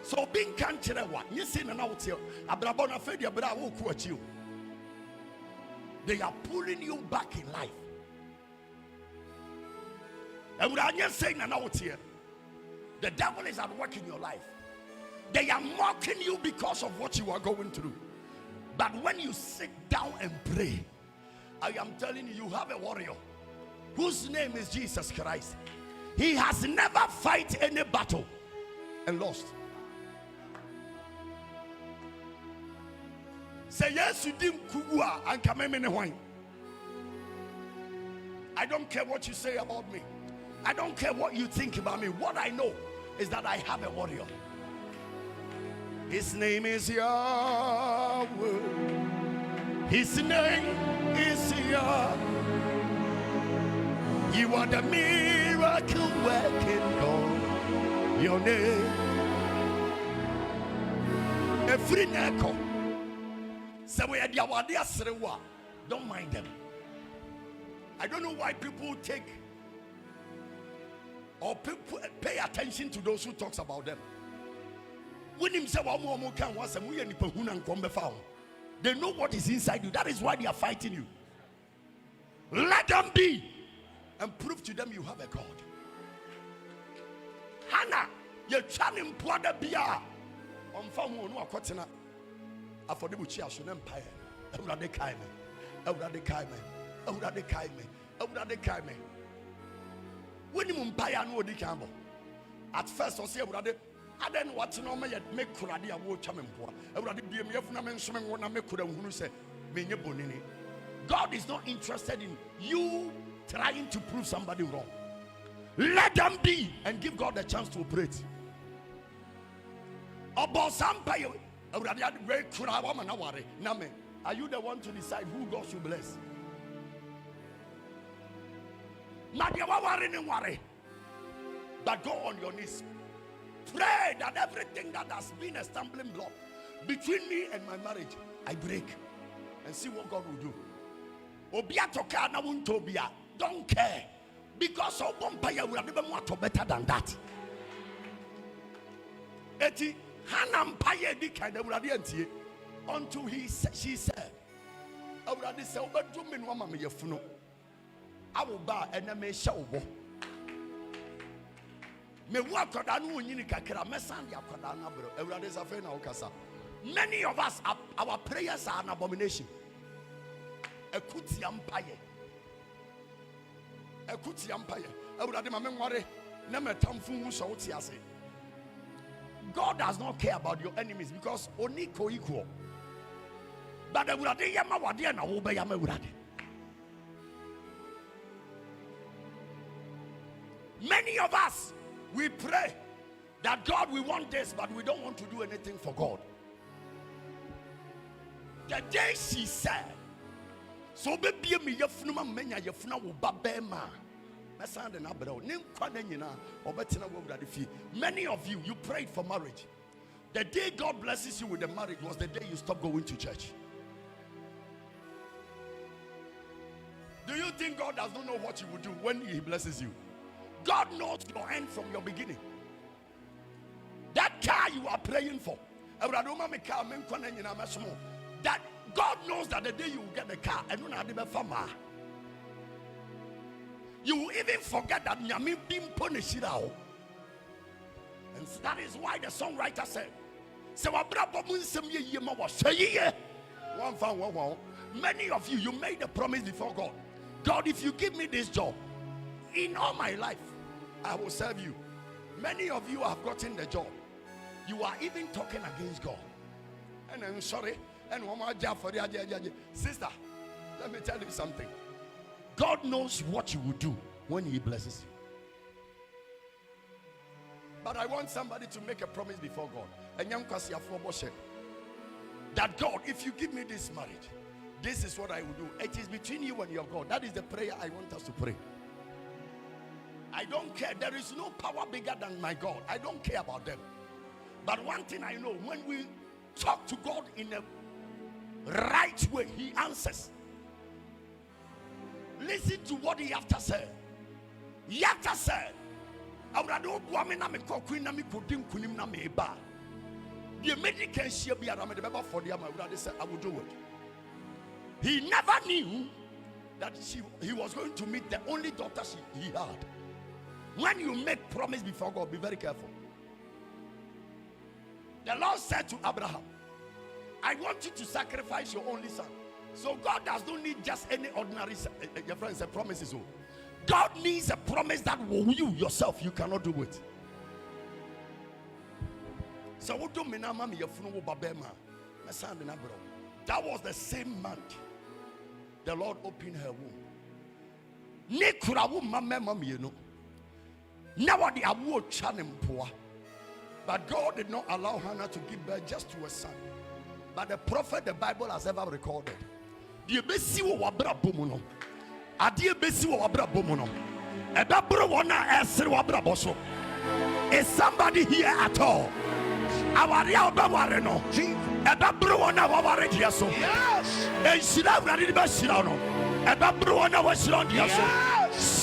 So being cancer one, you see an out here, Abrabona Fedia Bravo quote you. They are pulling you back in life. And what I'm just saying an out here, the devil is at work in your life. They are mocking you because of what you are going through. But when you sit down and pray, I am telling you, you have a warrior whose name is Jesus Christ. He has never fight any battle and lost. Say yes, you didn't kugua and come in wine. I don't care what you say about me. I don't care what you think about me. What I know is that I have a warrior. His name is Yahweh. His name is Yahweh. You are the miracle working God. Your name. A free echo. So we are the don't mind them. I don't know why people take or people pay attention to those who talks about them. When him say they know what is inside you. That is why they are fighting you. Let them be and prove to them you have a God. Hannah, you're trying to put the beer on farm no akotina affordable chia so empire. Ewurade kai me. Ewurade kai me. Ewurade kai me. Ewurade kai me. When you empire no odi kan bo. At first I say ewurade I don't want to know me make kuradi a wo chame mpoa. Ewurade biem yefuna me nsome wo na me kura hunu se menye bonini. God is not interested in you trying to prove somebody wrong. Let them be and give God a chance to operate. About somebody, are you the one to decide who God should bless? But go on your knees. Pray that everything that has been a stumbling block between me and my marriage, I break and see what God will do. Don't care, because of Bompire will never want to better than that. Eti Hannah Mpaya di kind of radiantie until she said, I would have said, but do me no mamma your funo. I will buy and I may show. Me work on that one in Kakara, Messania Kodana, Evrades Afena Okasa. Many of us, our prayers are an abomination. A kuti empire. A kuti empire. I would have my memory. Never tamfu so tiase. God does not care about your enemies because only co-equal. But the Urade Yama Wadia na Obe Yama Urade. Many of us, we pray that God, we want this, but we don't want to do anything for God. The day she said, so baby me yefuna menya yefuna wo babema. Many of you, you prayed for marriage. The day God blesses you with the marriage was the day you stop going to church. Do you think God does not know what you will do when He blesses you? God knows your end from your beginning. That car you are praying for, that God knows that the day you will get the car, you will even forget that Nyami been punished. And that is why the songwriter said, many of you, you made a promise before God. God, if you give me this job, in all my life, I will serve you. Many of you have gotten the job. You are even talking against God. And I'm sorry. And one more job for the sister. Let me tell you something. God knows what you will do when He blesses you. But I want somebody to make a promise before God. That God, if you give me this marriage, this is what I will do. It is between you and your God. That is the prayer I want us to pray. I don't care. There is no power bigger than my God. I don't care about them. But one thing I know, when we talk to God in a right way, He answers. Listen to what He after said. He after said, The American share be around the Bible for the Amawurade said, I will do it. He never knew that he was going to meet the only daughter he had. When you make promise before God, be very careful. The Lord said to Abraham, I want you to sacrifice your only son. So God does not need just any ordinary, your friend said, promises. God needs a promise that will you yourself, you cannot do it. So what do Minama your funeral babema? That was the same month the Lord opened her womb. Nikurawu mama you know. Now the awu chanim poa. But God did not allow Hannah to give birth just to a son. But the prophet the Bible has ever recorded. The besi wo wabra bomuno. Adie besi wo wabra bomuno. Eba bro wona esre wabra boso. Is somebody here at all? Awari obaware no. Eba bro wona waware dia so. Yes. En shira wrade di ba shira no. Eba bro wona wa shira dia so.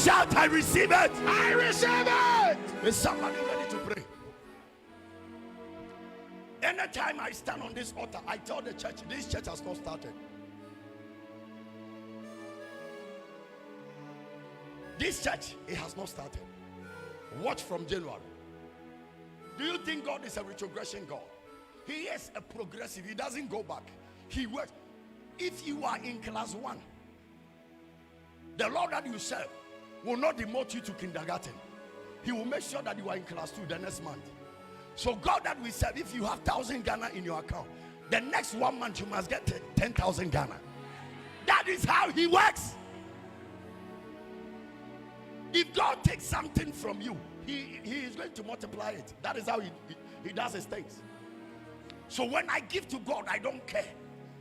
Shout, I receive it. I receive it. Is somebody ready to pray? Anytime I stand on this altar, I tell the church, this church has not started. This church, it has not started. Watch from January. Do you think God is a retrogression God? He is a progressive. He doesn't go back. He works. If you are in class 1, the Lord that you serve will not demote you to kindergarten. He will make sure that you are in class 2 the next month. So God that we serve, if you have 1,000 Ghana in your account, the next 1 month you must get 10,000 Ghana. That is how he works. If God takes something from you, he is going to multiply it. That is how he does his things. So when I give to God, I don't care.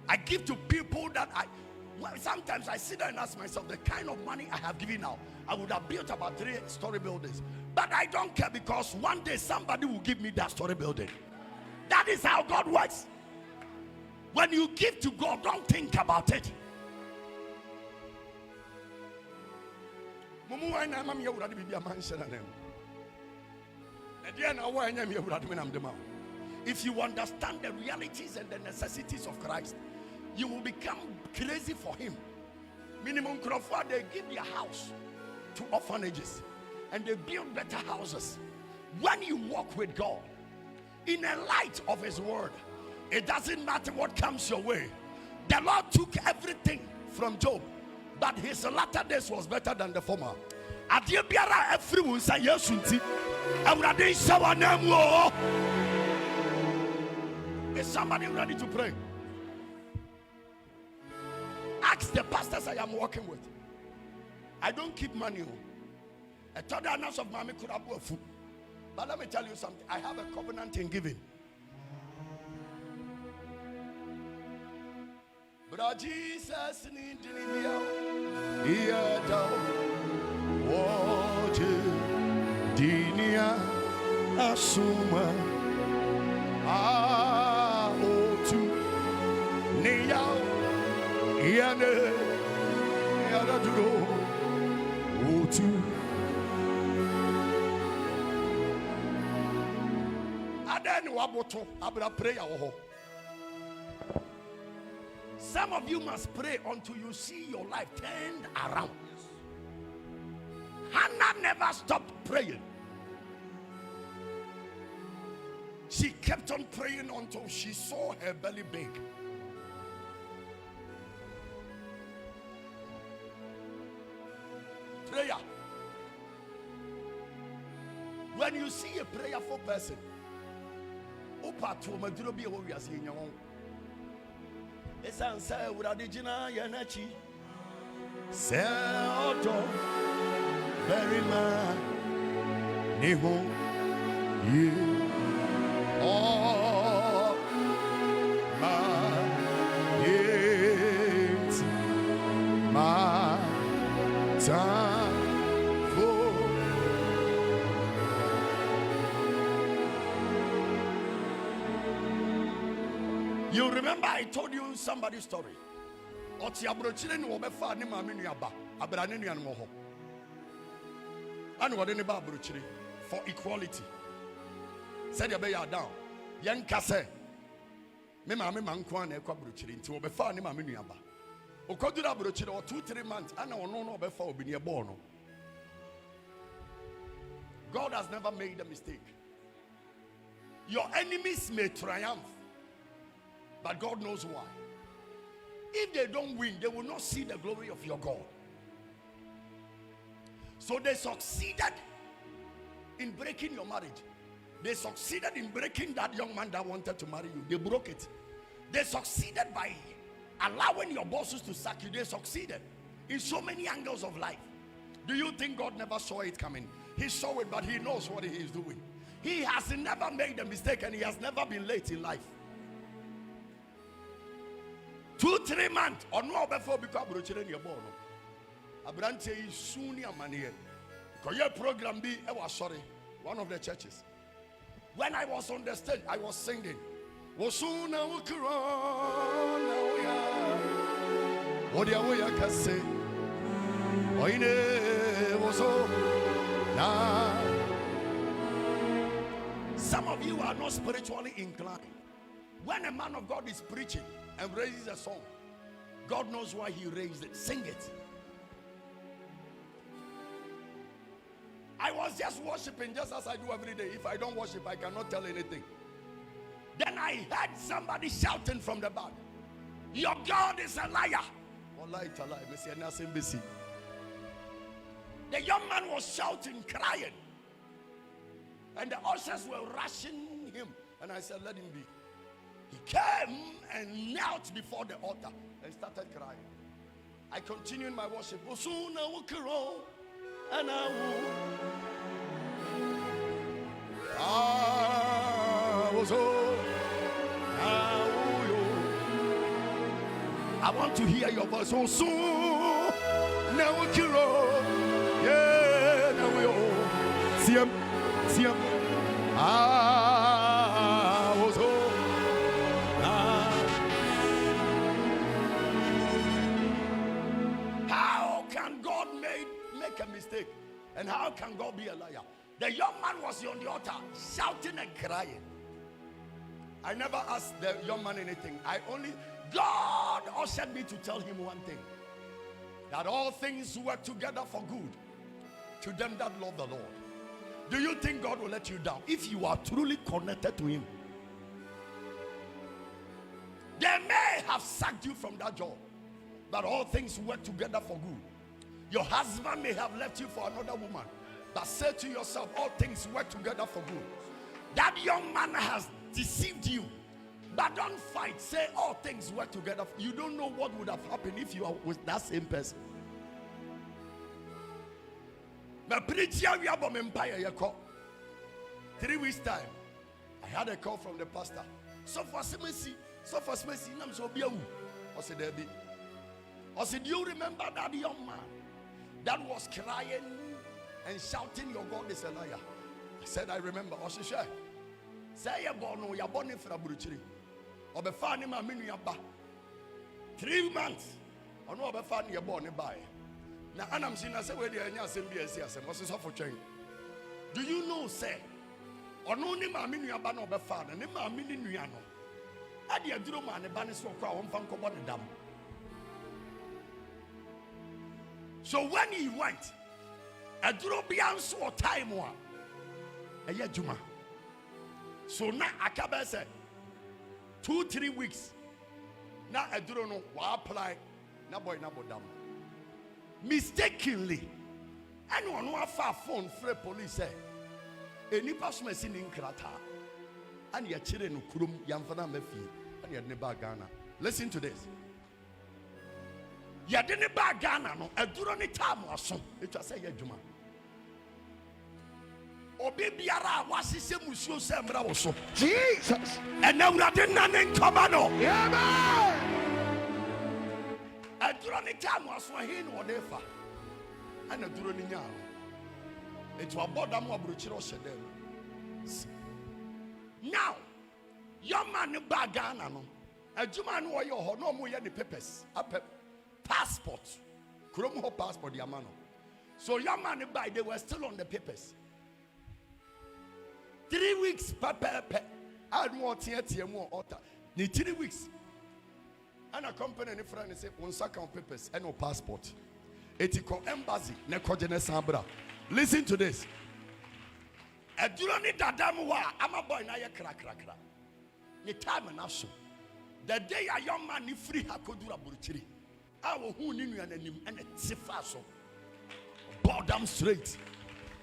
I give to people that sometimes I sit there and ask myself, the kind of money I have given out, I would have built about 3-story buildings. But I don't care, because one day somebody will give me that story building. That is how God works. When you give to God, don't think about it. If you understand the realities and the necessities of Christ, you will become crazy for him. Minimum Crawford, they give their house to orphanages and they build better houses. When you walk with God in the light of his word, it doesn't matter what comes your way. The Lord took everything from Job, but his latter days was better than the former. Everyone say yes. Is somebody ready to pray? Ask the pastors I am working with. I don't keep money. I thought the announcement of Mami could have a food. But let me tell you something. I have a covenant in giving. But Jesus need asuma otu niyao yane yadaduro otu adeni waboto abra prayer ho. Some of you must pray until you see your life turned around. Hannah never stopped praying. She kept on praying until she saw her belly big. Prayer. When you see a prayerful person, it's answer Uradijina Yanachi. Say Otto very man Niho you all my it's my time for you remember I told you somebody's story. Oti abrochire ni obefa ni ma menu aba abrane nuan mo ho anu wode ne ba abrochire for equality said you be down yen ka say Me mama man kwan e kwa brochiri nti wo be fa ne mama nuaba. Okodura brochiri o 2-3 months ana ono no be fa obi ne bo no. God has never made a mistake. Your enemies may triumph, but God knows why. If they don't win, they will not see the glory of your God. So they succeeded in breaking your marriage. They succeeded in breaking that young man that wanted to marry you. They broke it. They succeeded by allowing your bosses to sack you. They succeeded in so many angles of life. Do you think God never saw it coming? He saw it, but he knows what he is doing. He has never made a mistake, and he has never been late in life. 2-3 months or no before because brochire your born. Abrante is soon your money. Because your program be I was sorry, one of the churches. When I was on the stage, I was singing. Wosuna ukirona oya. Odia oya kase. Oine woso na. Some of you are not spiritually inclined. When a man of God is preaching and raises a song, God knows why he raised it. Sing it. I was just worshiping just as I do every day. If I don't worship, I cannot tell anything. Then I heard somebody shouting from the back, your God is a liar. The young man was shouting, crying. And the ushers were rushing him. And I said, let him be. He came and knelt before the altar and started crying. I continued my worship. I want to hear your voice. How can God make a mistake? And how can God be a liar? The young man was on the altar shouting and crying. I never asked the young man anything. God ushered me to tell him one thing. That all things work together for good to them that love the Lord. Do you think God will let you down if you are truly connected to him? They may have sacked you from that job, but all things work together for good. Your husband may have left you for another woman, but say to yourself, all things work together for good. That young man has deceived you, but don't fight. Say all things work together. You don't know what would have happened if you are with that same person. 3 weeks time, I had a call from the pastor. So for Semesi, I'm so be. I said, Debbie. I said, do you remember that young man that was crying and shouting, your God is a liar? I said, I remember. I said, sure. Say you're born in Frabuchiri. Or be found in my miniaba. 3 months. I know be found you're born by. Now, I'm seeing I say, where the for change. Do you know, say, or no name I mean you are no be found, and name I mean you know. I dear Drew man, a banner so crown from Cobon Dam. So when he went, a Drew beyond so time one, a year Juma. So now Akaba said 2-3 weeks. Now I don't know what apply. Na boy na bodam. Mistakenly, anyone who have phone for police say, any person is in Krata, and your children kurum yamfana mefi, and your neighbor Ghana. Listen to this. Ya didn't buy Ghana no. A duroni time was so. It was say Juma. Obibiara wasise musuo sembra woso. Jesus. And now we are the nanin commando. Yeah man. A duroni time was for him whatever. And a duroni nyaro. It was about them abrochiro shedem. Now, your man buy Ghana no. A Juma no your no more the papers. Passport. Kuromo passport yamano. So your man buy they were still on the papers. 3 weeks, papa, I want to more altar. Ni 3 weeks. And a company and a friend say, "On second papers and no passport." Etiko embassy ne kojene sambra. Listen to this. A durani dadamwa. I'm a boy na ye kra. Ni time and aso. The day a young man ni free hakodura burchiri. I will who ninu and a tifaso. Bottom straight.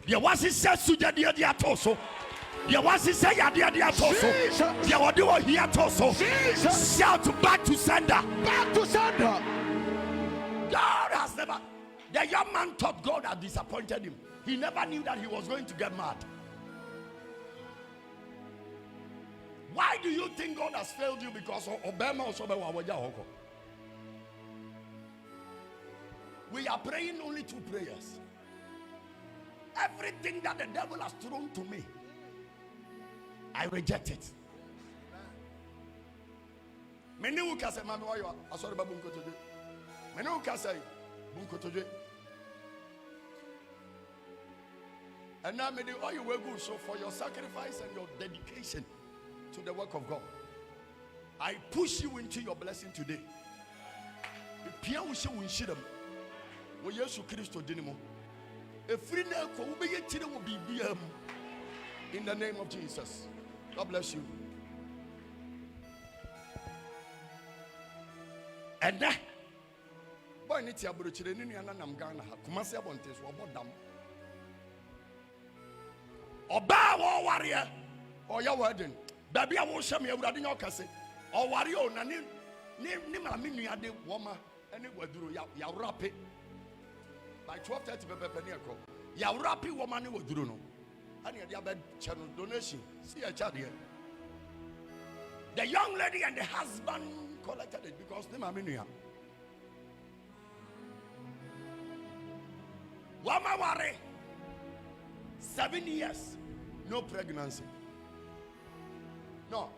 There was his says suja dia toso. There was his say dia toso. There was do here toso. Shout back to sender. Back to sender. God has never. The young man thought God had disappointed him. He never knew that he was going to get mad. Why do you think God has failed you? Because Obama also. We are praying only 2 prayers. Everything that the devil has thrown to me, I reject it. Many who can say, "Mami, why you are sorry about bunko today?" Many who can say, "Bunko today." And now, many all you were good. So for your sacrifice and your dedication to the work of God, I push you into your blessing today. Pia ushe winshidam. Wo Yesu Kristo dinimo. Efri na ko wo be yetire wo bibia mu. In the name of Jesus. God bless you. And that boy ni ti abrochire ni nua nam Ghana ha. Kumase abonte so obodam. Oba wo ware o ya wedding. Baby a wo hye me awurade nya okase. O ware o na ni ma me nua de wo ma ene waduro ya rape. By 12:30 pepe ne ekọ. Ya rape wo ma ne waduro no. And you have a channel donation. See a child here. The young lady and the husband collected it because they are many. Wama ware 7 years, no pregnancy. No.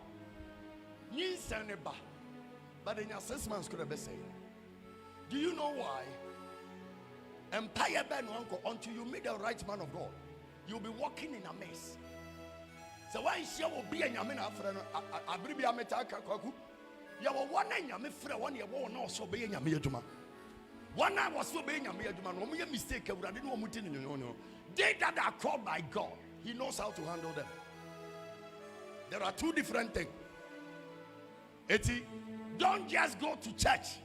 Ni seneba. But in your 6 months could have been saying. Do you know why? Empire ben uncle until you meet the right man of God. You'll be walking in a mess. So why she will be a yamina friend? I believe I met a kaku. You were one and yammy friend 1 year war no so being a miatuma. 1 hour was so being a miatuma. No mere mistake. I didn't want to know. They that are called by God, He knows how to handle them. There are 2 different things. Eti, don't just go to church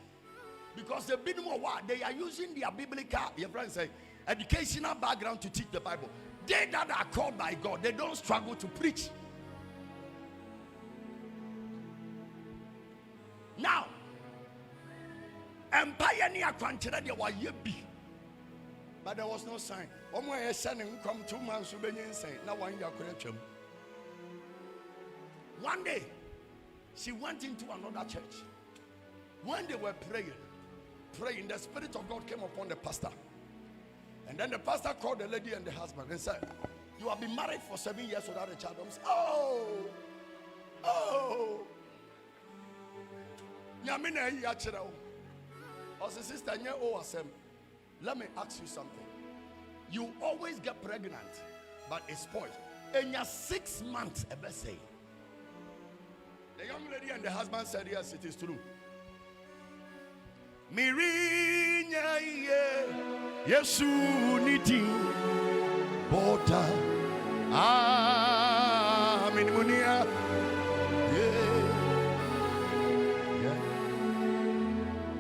because the minimum what they are using their biblical, your friends say, educational background to teach the Bible. They that are called by God, they don't struggle to preach. Now, empire near country they were yebi, but there was no sign. Omo sending come 2 months to be insane. Now 1 year correct. One day, she went into another church. When they were praying, the Spirit of God came upon the pastor. And then the pastor called the lady and the husband and said, "You have been married for 7 years without a child." Said, oh. Sister, let me ask you something. You always get pregnant, but it's spoiled. In your 6 months, say. The young lady and the husband said, "Yes, it is true." Mirinya Yesu niti bota Amin munia